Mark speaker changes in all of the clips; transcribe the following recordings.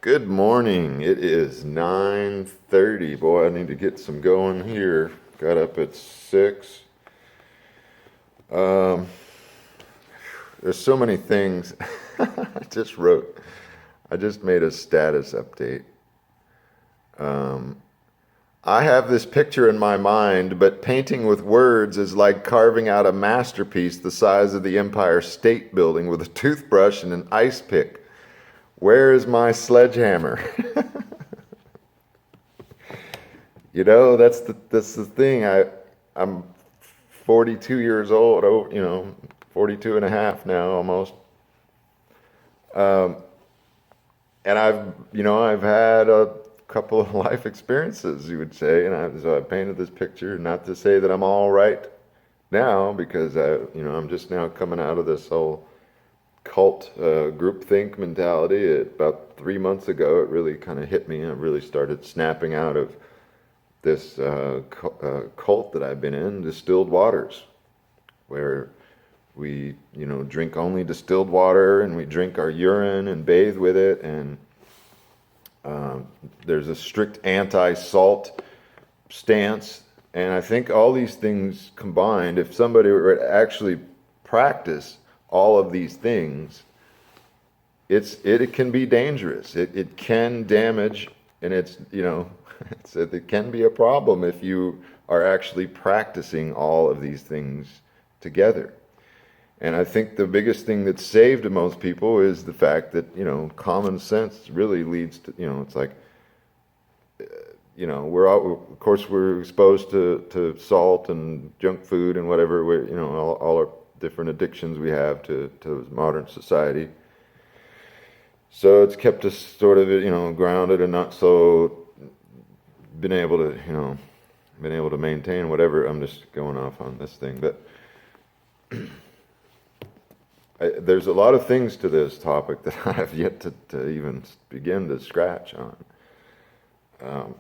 Speaker 1: Good morning. It is 9:30. Boy, I need to get some going here. Got up at 6. Um, there's so many things. I just made a status update. I have this picture in my mind, but painting with words is like carving out a masterpiece the size of the Empire State Building with a toothbrush and an ice pick. Where is my sledgehammer? That's the thing. I'm 42 years old, 42 and a half now almost. And I've had a couple of life experiences, you would say, and so I painted this picture, not to say that I'm all right now, because I'm just now coming out of this whole cult groupthink mentality. About 3 months ago, it really kind of hit me. I really started snapping out of this cult that I've been in, distilled waters, where we drink only distilled water, and we drink our urine and bathe with it, and there's a strict anti-salt stance. And I think all these things combined, if somebody were to actually practice all of these things, it can be dangerous. It can damage, and it can be a problem if you are actually practicing all of these things together. And I think the biggest thing that's saved most people is the fact that common sense really leads to it's like of course we're exposed to salt and junk food and whatever, all our different addictions we have to modern society. So it's kept us sort of grounded and not so been able to maintain whatever. I'm just going off on this thing, but there's a lot of things to this topic that I have yet to even begin to scratch on.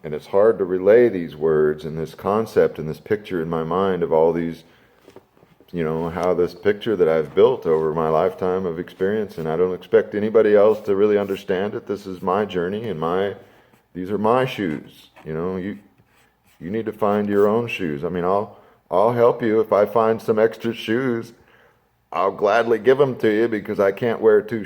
Speaker 1: And it's hard to relay these words and this concept and this picture in my mind of all these, how this picture that I've built over my lifetime of experience, and I don't expect anybody else to really understand it. This is my journey, and these are my shoes. You need to find your own shoes. I mean, I'll help you if I find some extra shoes. I'll gladly give them to you, because I can't wear two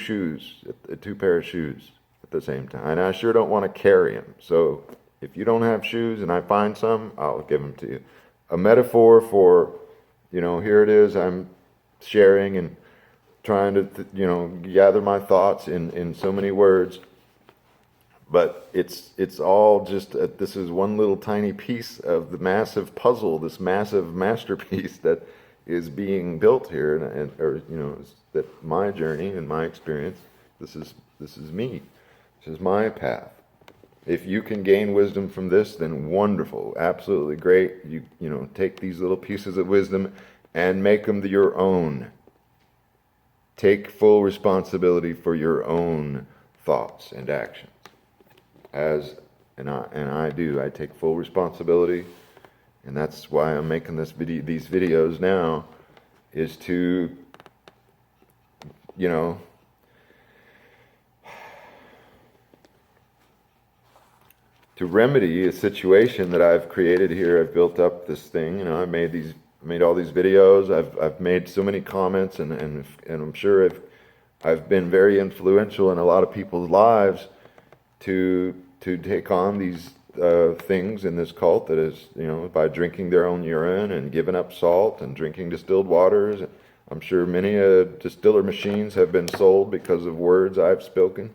Speaker 1: pair of shoes at the same time, and I sure don't want to carry them. So if you don't have shoes and I find some, I'll give them to you. A metaphor for, here it is, I'm sharing and trying to, gather my thoughts in so many words, but it's all just, this is one little tiny piece of the massive puzzle, this massive masterpiece that is being built here, that my journey and my experience, this is me. This is my path. If you can gain wisdom from this, then wonderful, absolutely great. You take these little pieces of wisdom and make them your own. Take full responsibility for your own thoughts and actions. I do. I take full responsibility, and that's why I'm making these videos now, is to to remedy a situation that I've created here. I've built up this thing. I made all these videos. I've made so many comments, and I'm sure I've been very influential in a lot of people's lives to take on these things in this cult that is, by drinking their own urine and giving up salt and drinking distilled waters. I'm sure many distiller machines have been sold because of words I've spoken.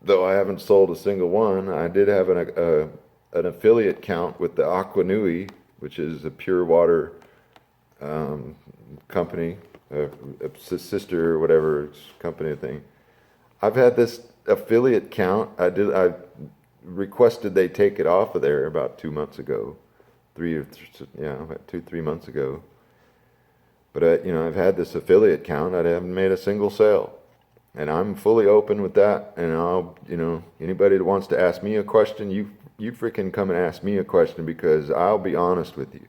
Speaker 1: Though I haven't sold a single one, I did have an affiliate count with the Aqua Nui, which is a pure water company, a sister or whatever company thing. I've had this affiliate count. I requested they take it off of there about 2 months ago, 3 months ago. But I've had this affiliate count. I haven't made a single sale. And I'm fully open with that, and I'll, anybody that wants to ask me a question, you freaking come and ask me a question, because I'll be honest with you.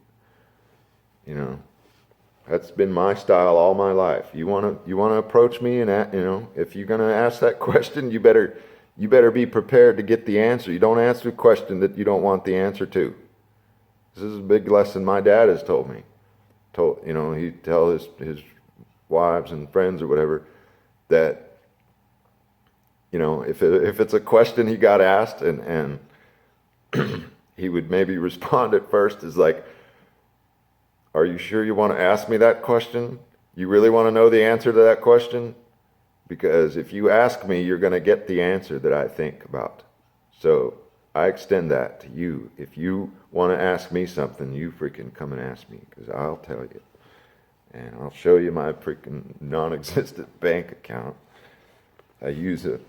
Speaker 1: That's been my style all my life. You want to approach me, and if you're going to ask that question, you better you better be prepared to get the answer. You don't answer a question that you don't want the answer to. This is a big lesson my dad has told me. He'd tell his wives and friends or whatever that, if it's a question he got asked and he would maybe respond at first as like, are you sure you want to ask me that question? You really want to know the answer to that question? Because if you ask me, you're going to get the answer that I think about. So I extend that to you. If you want to ask me something, you freaking come and ask me, because I'll tell you. And I'll show you my freaking non-existent bank account. I use a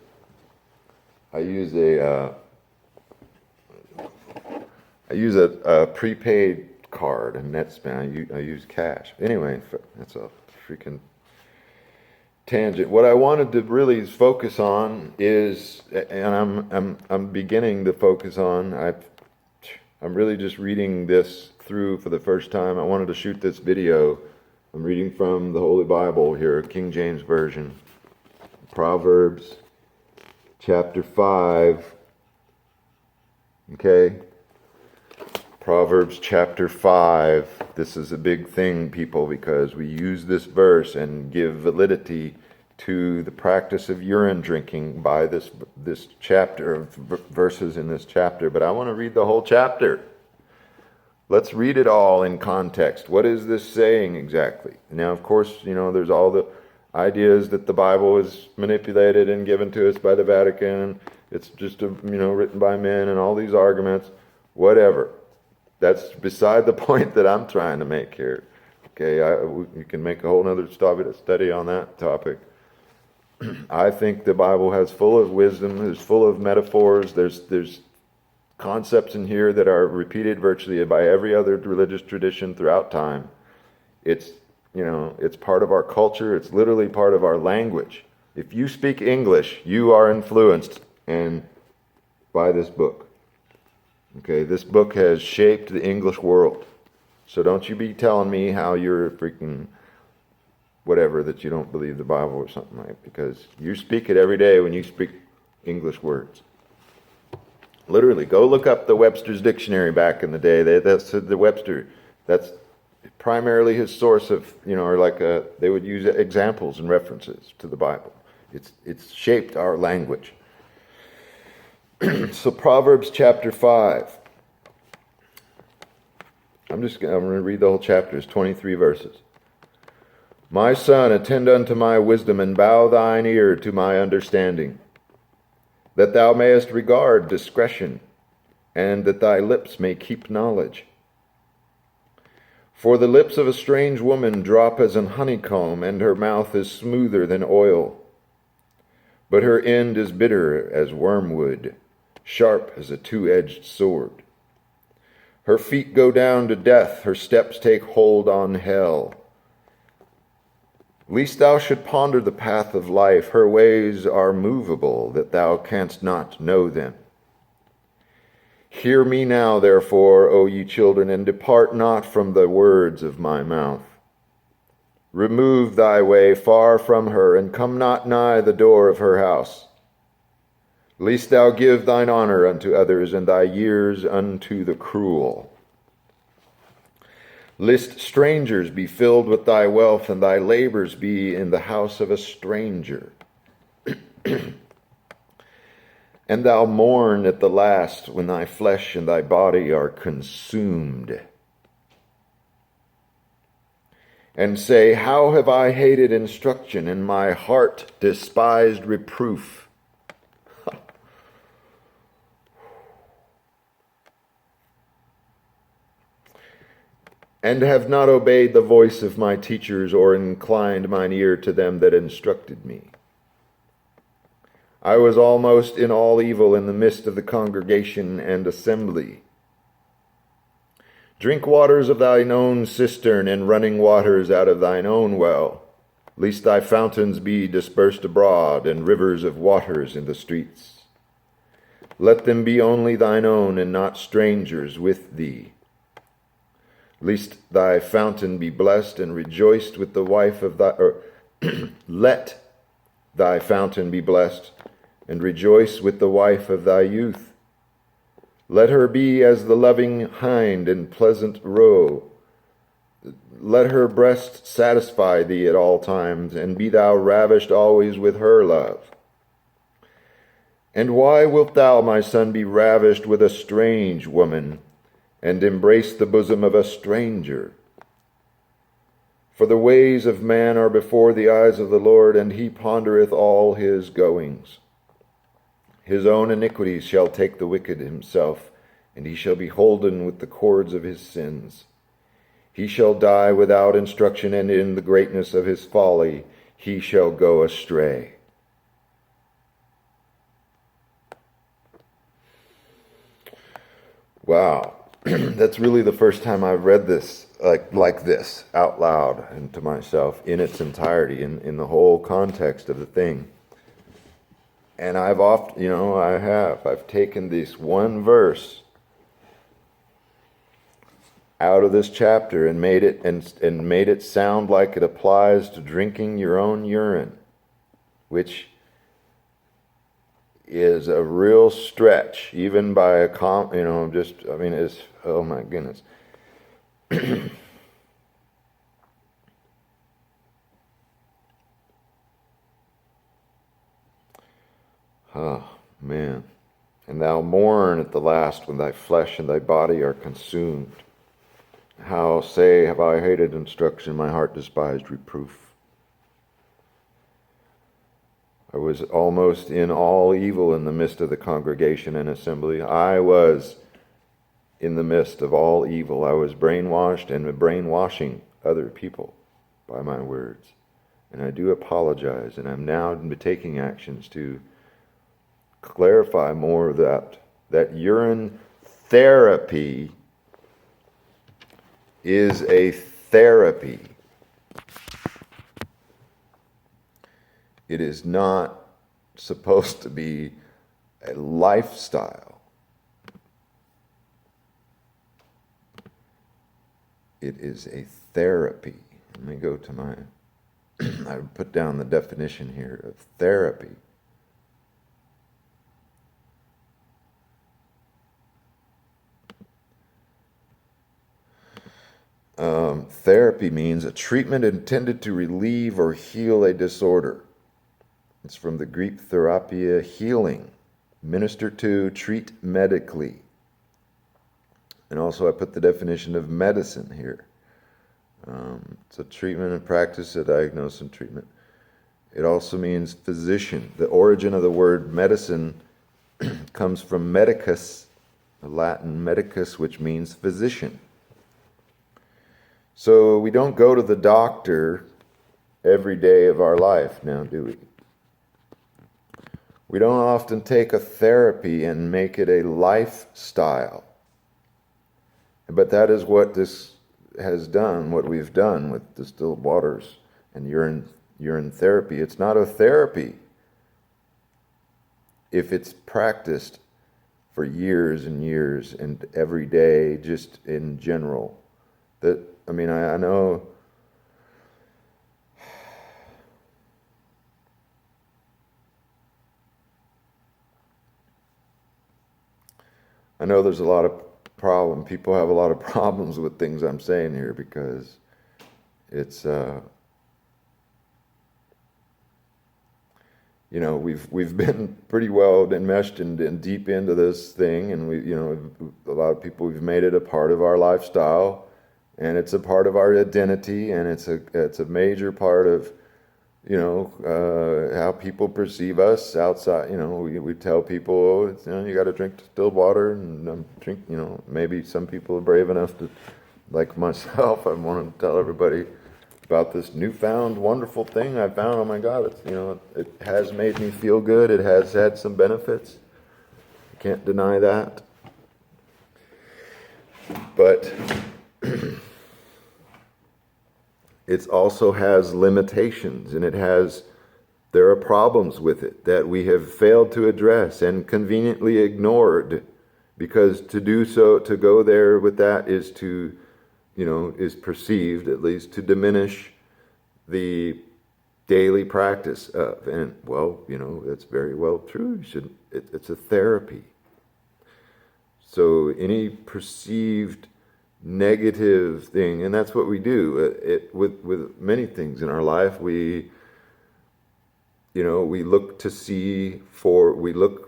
Speaker 1: prepaid card and NetSpan. I use cash. Anyway, that's a freaking tangent. What I wanted to really focus on is, and I'm beginning to focus on. I'm really just reading this through for the first time. I wanted to shoot this video. I'm reading from the Holy Bible here, King James Version, Proverbs chapter 5. Okay. Proverbs chapter 5. This is a big thing, people, because we use this verse and give validity to the practice of urine drinking by this chapter of verses in this chapter. But I want to read the whole chapter. Let's read it all in context. What is this saying exactly? Now, of course, there's all the ideas that the Bible is manipulated and given to us by the Vatican. It's just written by men and all these arguments. Whatever. That's beside the point that I'm trying to make here. Okay, you can make a whole other study on that topic. I think the Bible has full of wisdom. It's full of metaphors. There's concepts in here that are repeated virtually by every other religious tradition throughout time. It's part of our culture. It's literally part of our language. If you speak English, you are influenced by this book. Okay, this book has shaped the English world. So don't you be telling me how you're freaking whatever, that you don't believe the Bible or something like that, because you speak it every day when you speak English words. Literally, go look up the Webster's Dictionary back in the day. That's the Webster. That's primarily his source of, they would use examples and references to the Bible. It's shaped our language. So Proverbs chapter 5. I'm going to read the whole chapter. It's 23 verses. My son, attend unto my wisdom, and bow thine ear to my understanding, that thou mayest regard discretion, and that thy lips may keep knowledge. For the lips of a strange woman drop as an honeycomb, and her mouth is smoother than oil. But her end is bitter as wormwood, sharp as a two-edged sword. Her feet go down to death, her steps take hold on hell. Lest thou should ponder the path of life, her ways are movable, that thou canst not know them. Hear me now, therefore, O ye children, and depart not from the words of my mouth. Remove thy way far from her, and come not nigh the door of her house. Lest thou give thine honor unto others, and thy years unto the cruel. Lest strangers be filled with thy wealth, and thy labors be in the house of a stranger. And thou mourn at the last, when thy flesh and thy body are consumed. And say, how have I hated instruction, and my heart despised reproof? And have not obeyed the voice of my teachers, or inclined mine ear to them that instructed me. I was almost in all evil in the midst of the congregation and assembly. Drink waters of thine own cistern, and running waters out of thine own well, lest thy fountains be dispersed abroad, and rivers of waters in the streets. Let them be only thine own, and not strangers with thee. Lest thy fountain be blessed, and rejoiced with the wife of thy... let thy fountain be blessed, and rejoice with the wife of thy youth. Let her be as the loving hind and pleasant roe. Let her breast satisfy thee at all times, and be thou ravished always with her love. And why wilt thou, my son, be ravished with a strange woman, and embrace the bosom of a stranger? For the ways of man are before the eyes of the Lord, and he pondereth all his goings. His own iniquities shall take the wicked himself, and he shall be holden with the cords of his sins. He shall die without instruction, and in the greatness of his folly he shall go astray. Wow, that's really the first time I've read this like this out loud and to myself in its entirety, in the whole context of the thing. And I've taken this one verse out of this chapter and made it sound like it applies to drinking your own urine, which is a real stretch, even by it's, oh my goodness. Oh, man. And thou mourn at the last when thy flesh and thy body are consumed. How, say, have I hated instruction, my heart despised reproof. I was almost in all evil in the midst of the congregation and assembly. I was in the midst of all evil. I was brainwashed and brainwashing other people by my words. And I do apologize, and I'm now taking actions to clarify more of that urine therapy is a therapy. It is not supposed to be a lifestyle. It is a therapy. Let me go to my, I put down the definition here of therapy. Therapy means a treatment intended to relieve or heal a disorder. It's from the Greek therapia, healing, minister to, treat medically. And also I put the definition of medicine here. It's a treatment and practice, a diagnosis and treatment. It also means physician. The origin of the word medicine comes from medicus, the Latin medicus, which means physician. So we don't go to the doctor every day of our life now, do we? We don't often take a therapy and make it a lifestyle. But that is what this has done, what we've done with distilled waters and urine therapy. It's not a therapy if it's practiced for years and years and every day, just in general. I know there's a lot of problem. People have a lot of problems with things I'm saying here because it's we've been pretty well enmeshed and deep into this thing, and a lot of people, we've made it a part of our lifestyle. And it's a part of our identity, and it's a major part of, how people perceive us outside. We tell people, you got to drink distilled water and drink. Maybe some people are brave enough to, like myself, I want to tell everybody about this newfound wonderful thing I found. Oh my God, it has made me feel good. It has had some benefits. I can't deny that. But it also has limitations, and there are problems with it that we have failed to address and conveniently ignored, because to do so, to go there with that is is perceived, at least, to diminish the daily practice of. And, well, that's very well true. It's a therapy. So any perceived negative thing, and that's what we do with many things in our life. We look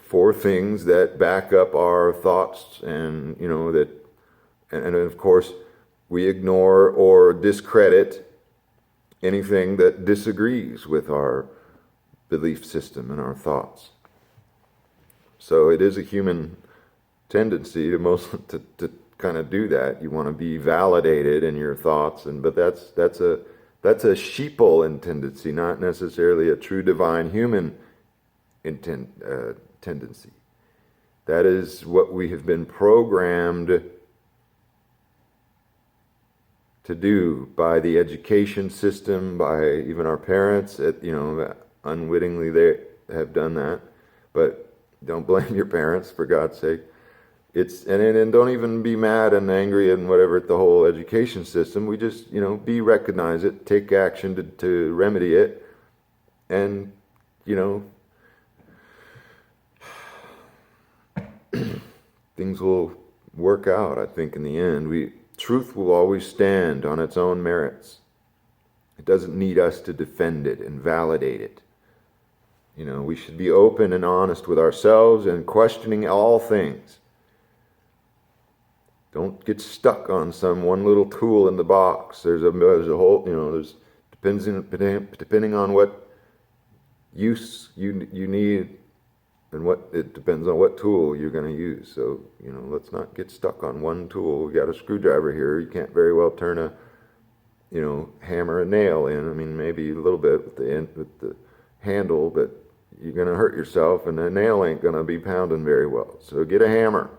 Speaker 1: for things that back up our thoughts, and and of course we ignore or discredit anything that disagrees with our belief system and our thoughts. So it is a human tendency to kind of do that. You want to be validated in your thoughts, but that's a sheeple tendency, not necessarily a true divine human tendency. That is what we have been programmed to do by the education system, by even our parents. Unwittingly they have done that, but don't blame your parents, for God's sake. And don't even be mad and angry and whatever at the whole education system. We just, recognize it, take action to remedy it, and, things will work out, I think, in the end. Truth will always stand on its own merits. It doesn't need us to defend it and validate it. We should be open and honest with ourselves and questioning all things. Don't get stuck on some one little tool in the box. There's a whole, depending on what use you need, and it depends on what tool you're going to use. So, let's not get stuck on one tool. We got a screwdriver here. You can't very well turn a, hammer a nail in. I mean, maybe a little bit with the handle, but you're going to hurt yourself, and the nail ain't going to be pounding very well. So get a hammer.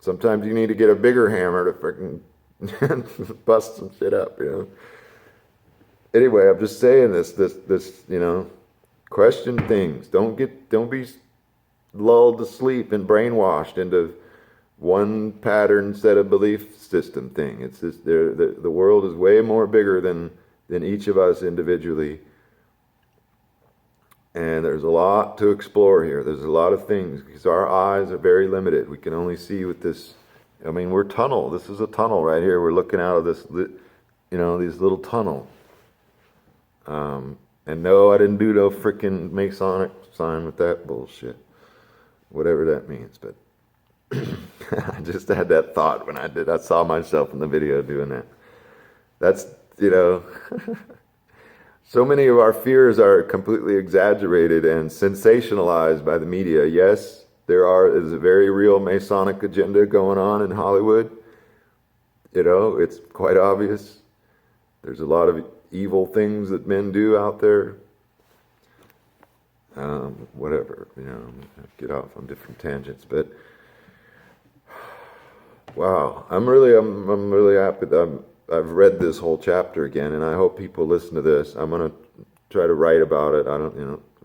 Speaker 1: Sometimes you need to get a bigger hammer to freaking bust some shit up, Anyway, I'm just saying this, question things. Don't be lulled to sleep and brainwashed into one pattern set of belief system thing. It's just the world is way more bigger than each of us individually. And there's a lot to explore here. There's a lot of things, because our eyes are very limited. We can only see with this. We're tunnel. This is a tunnel right here. We're looking out of this, these little tunnel. And no, I didn't do no freaking Masonic sign with that bullshit. Whatever that means. But I just had that thought when I saw myself in the video doing that. That's, so many of our fears are completely exaggerated and sensationalized by the media. Yes, there's a very real Masonic agenda going on in Hollywood. It's quite obvious. There's a lot of evil things that men do out there. Whatever, get off on different tangents. But wow, I'm really happy that I've read this whole chapter again, and I hope people listen to this. I'm going to try to write about it.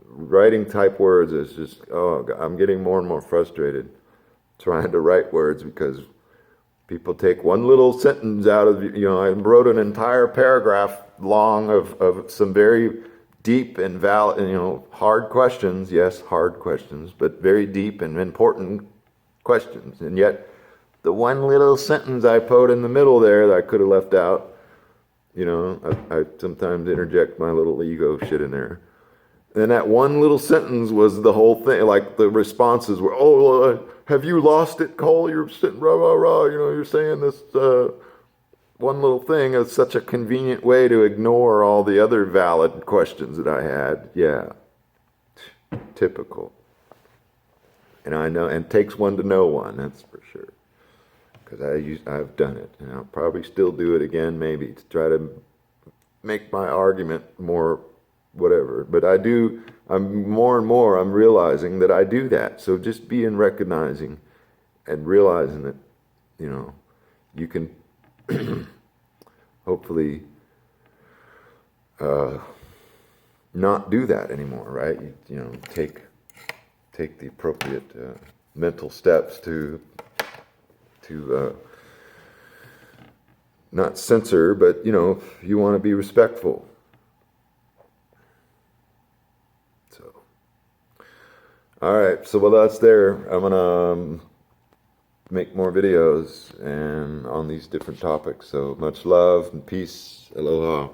Speaker 1: Writing type words is just, I'm getting more and more frustrated trying to write words, because people take one little sentence out of, I wrote an entire paragraph long of some very deep and valid, hard questions. Yes, hard questions, but very deep and important questions. And yet, the one little sentence I put in the middle there that I could have left out, I sometimes interject my little ego shit in there. And that one little sentence was the whole thing. Like the responses were, have you lost it, Cole? You're sitting rah, rah, rah. You're saying this one little thing is such a convenient way to ignore all the other valid questions that I had. Yeah, typical. And I know, and it takes one to know one, that's for sure. Because I've done it, and I'll probably still do it again, maybe, to try to make my argument more whatever. But I'm more and more, I'm realizing that I do that. So just recognizing and realizing that, you can hopefully not do that anymore, right? Take the appropriate mental steps to not censor, but you want to be respectful. All right, so while that's there, I'm gonna make more videos and on these different topics. So much love and peace. Aloha.